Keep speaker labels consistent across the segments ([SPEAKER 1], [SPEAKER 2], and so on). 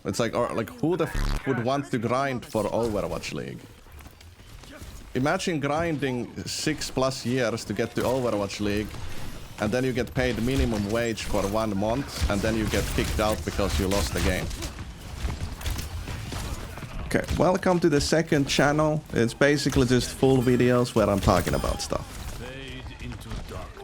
[SPEAKER 1] know? It's like, or like, who the f would want to grind for Overwatch League? Imagine grinding 6+ years to get to Overwatch League, and then you get paid minimum wage for 1 month, and then you get kicked out because you lost the game. Okay, welcome to the second channel. It's basically just full videos where I'm talking about stuff.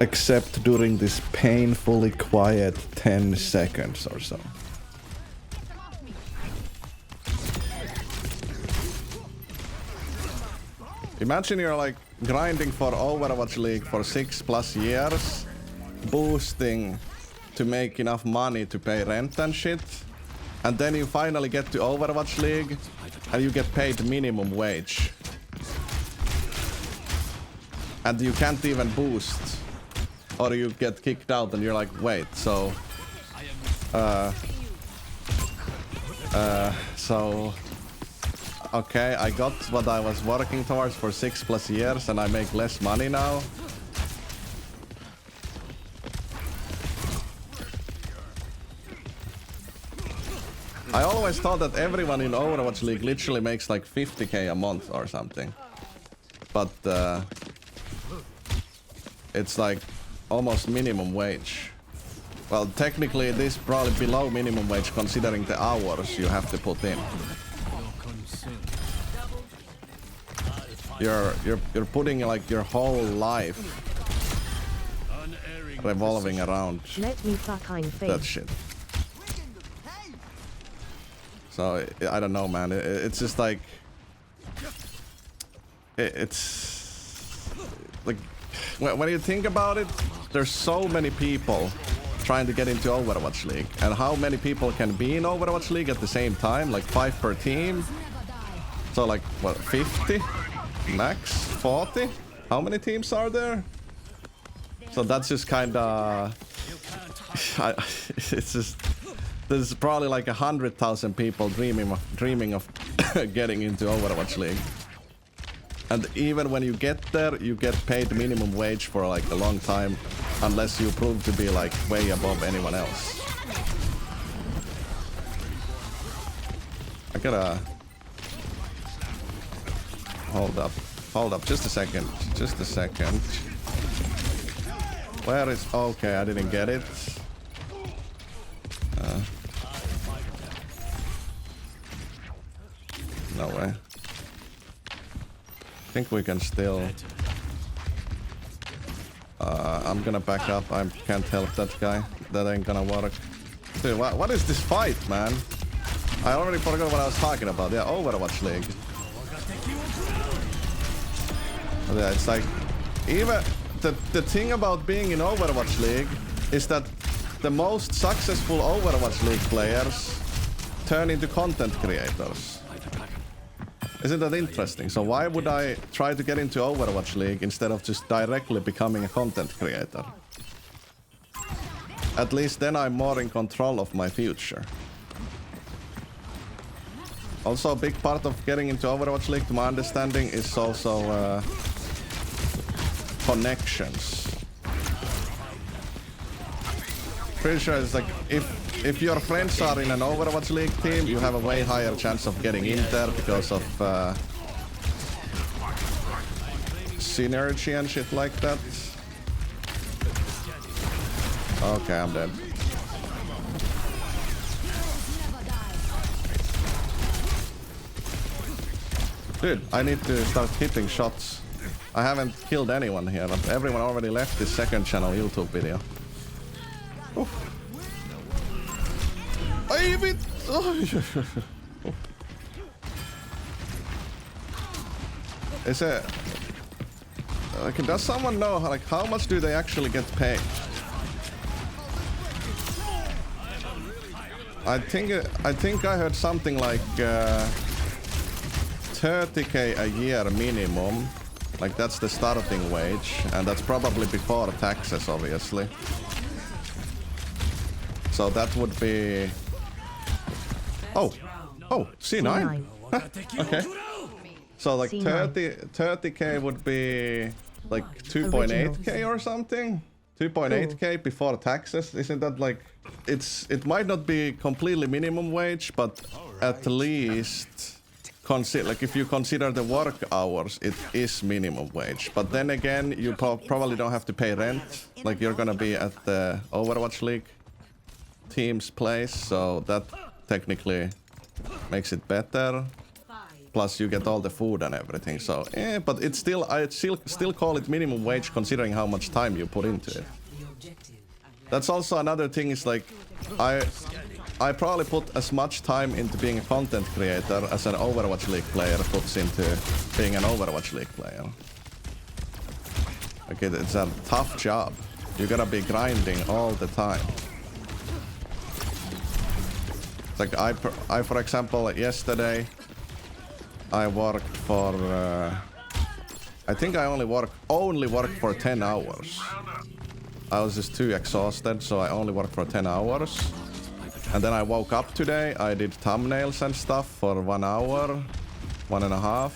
[SPEAKER 1] Except during this painfully quiet 10 seconds or so. Imagine you're like grinding for Overwatch League for 6+ years, boosting to make enough money to pay rent and shit, and then you finally get to Overwatch League and you get paid minimum wage. And you can't even boost, or you get kicked out and you're like, wait, so... Okay, I got what I was working towards for 6+ years and I make less money now. I always thought that everyone in Overwatch League literally makes like 50k a month or something. But it's like almost minimum wage. Well, technically it is probably below minimum wage considering the hours you have to put in. You're putting like your whole life revolving around that shit. So I don't know, man. It's just like it's like when you think about it, there's so many people trying to get into Overwatch League, and how many people can be in Overwatch League at the same time? Like 5 per team. So like what, 50? Max 40? How many teams are there? So that's just kinda... it's just... There's probably like 100,000 people dreaming of getting into Overwatch League. And even when you get there, you get paid minimum wage for like a long time, unless you prove to be like way above anyone else. I gotta... Hold up, just a second. Where is... Okay, I didn't get it. No way. I think we can still... I'm gonna back up. I can't help that guy. That ain't gonna work. Dude, what is this fight, man? I already forgot what I was talking about. Yeah, Overwatch League. Yeah, it's like, even the thing about being in Overwatch League is that the most successful Overwatch League players turn into content creators. Isn't that interesting? So why would I try to get into Overwatch League instead of just directly becoming a content creator? At least then I'm more in control of my future. Also, a big part of getting into Overwatch League, to my understanding, is also connections. Pretty sure it's like if your friends are in an Overwatch League team, you have a way higher chance of getting in there because of synergy and shit like that. Okay, I'm dead. Dude, I need to start hitting shots. I haven't killed anyone here, but everyone already left this second channel YouTube video. Oof. Is it... Like, does someone know like how much do they actually get paid? I think I heard something like 30k a year minimum. Like that's the starting wage, and that's probably before taxes, obviously. So that would be... Oh, C9. Okay. So like 30k would be like 2.8k or something. 2.8k before taxes. Isn't that like... It might not be completely minimum wage, but at least... like if you consider the work hours, it is minimum wage. But then again, you probably don't have to pay rent. Like you're gonna be at the Overwatch League team's place, so that technically makes it better. Plus you get all the food and everything, so but it's still, I still call it minimum wage considering how much time you put into it. That's also another thing, is like I probably put as much time into being a content creator as an Overwatch League player puts into being an Overwatch League player. Okay, it's a tough job. You gotta be grinding all the time. It's like I for example, yesterday I worked for I think I only worked for 10 hours. I was just too exhausted, so I only worked for 10 hours. And then I woke up today, I did thumbnails and stuff for 1 hour, 1.5,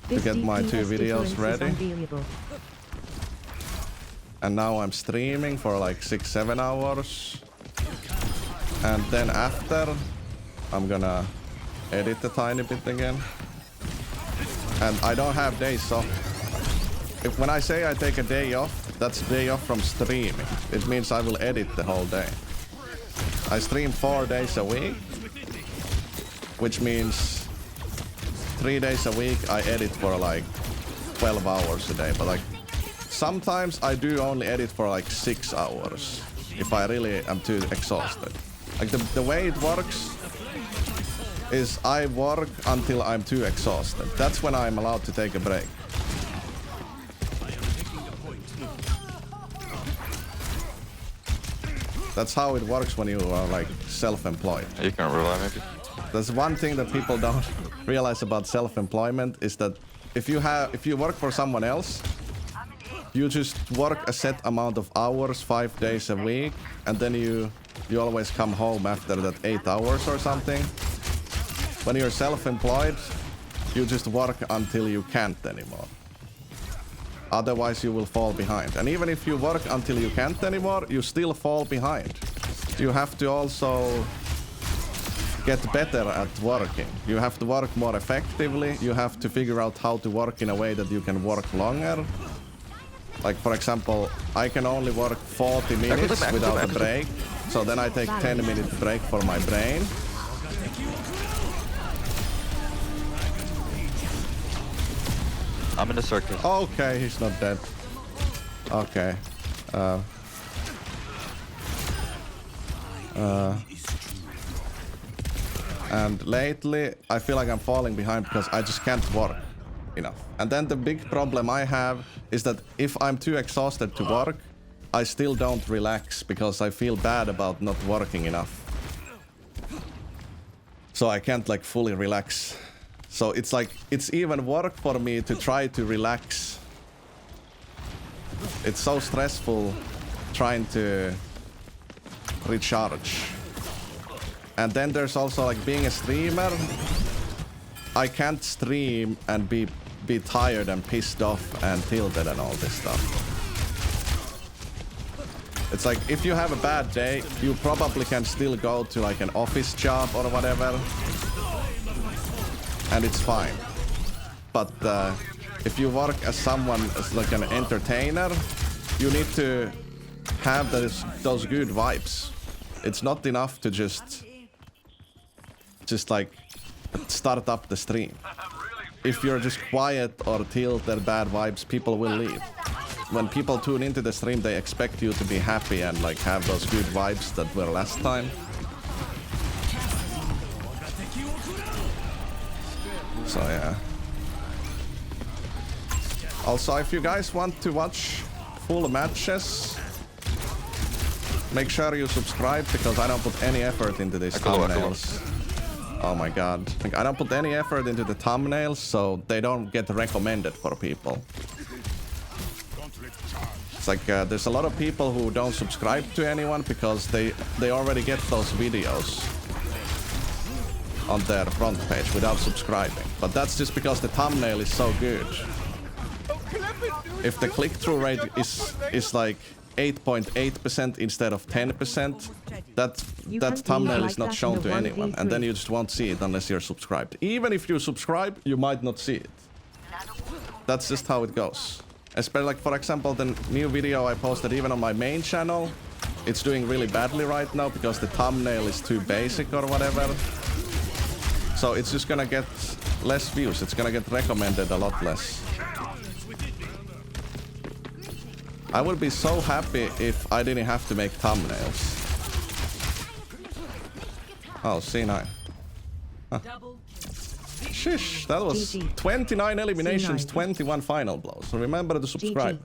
[SPEAKER 1] to get my 2 videos ready. And now I'm streaming for like 6-7 hours. And then after, I'm gonna edit a tiny bit again. And I don't have days off. When I say I take a day off, that's a day off from streaming. It means I will edit the whole day. I stream 4 days a week, which means 3 days a week I edit for like 12 hours a day. But like sometimes I do only edit for like 6 hours if I really am too exhausted. Like the way it works is I work until I'm too exhausted. That's when I'm allowed to take a break. That's how it works when you are like self-employed.
[SPEAKER 2] You can rely maybe.
[SPEAKER 1] There's one thing that people don't realize about self-employment is that if you work for someone else, you just work a set amount of hours, 5 days a week, and then you always come home after that 8 hours or something. When you're self-employed, you just work until you can't anymore. Otherwise you will fall behind. And even if you work until you can't anymore, you still fall behind. You have to also get better at working. You have to work more effectively. You have to figure out how to work in a way that you can work longer. Like for example, I can only work 40 minutes without a break. So then I take 10-minute break for my brain.
[SPEAKER 2] I'm in the circus.
[SPEAKER 1] Okay, he's not dead. Okay. And lately, I feel like I'm falling behind because I just can't work enough. And then the big problem I have is that if I'm too exhausted to work, I still don't relax because I feel bad about not working enough. So I can't like fully relax. So it's like, it's even work for me to try to relax. It's so stressful trying to recharge. And then there's also like being a streamer. I can't stream and be tired and pissed off and tilted and all this stuff. It's like if you have a bad day, you probably can still go to like an office job or whatever. And it's fine. But if you work as someone, as like an entertainer, you need to have those good vibes. It's not enough to just like start up the stream. If you're just quiet or tilted, bad vibes, people will leave. When people tune into the stream, they expect you to be happy and like have those good vibes that were last time. So yeah. Also, if you guys want to watch full matches, make sure you subscribe because I don't put any effort into these thumbnails. Oh my god. Like, I don't put any effort into the thumbnails, so they don't get recommended for people. It's like there's a lot of people who don't subscribe to anyone because they already get those videos on their front page without subscribing. But that's just because the thumbnail is so good. if the click-through rate is like 8.8% instead of 10%, that thumbnail is not shown to anyone, and then you just won't see it unless you're subscribed. Even if you subscribe, you might not see it. That's just how it goes. Especially, like, for example, the new video I posted even on my main channel, it's doing really badly right now because the thumbnail is too basic or whatever. So it's just gonna get less views. It's gonna get recommended a lot less. I would be so happy if I didn't have to make thumbnails. Oh, C9. Huh. Shish, that was 29 eliminations, 21 final blows. So remember to subscribe.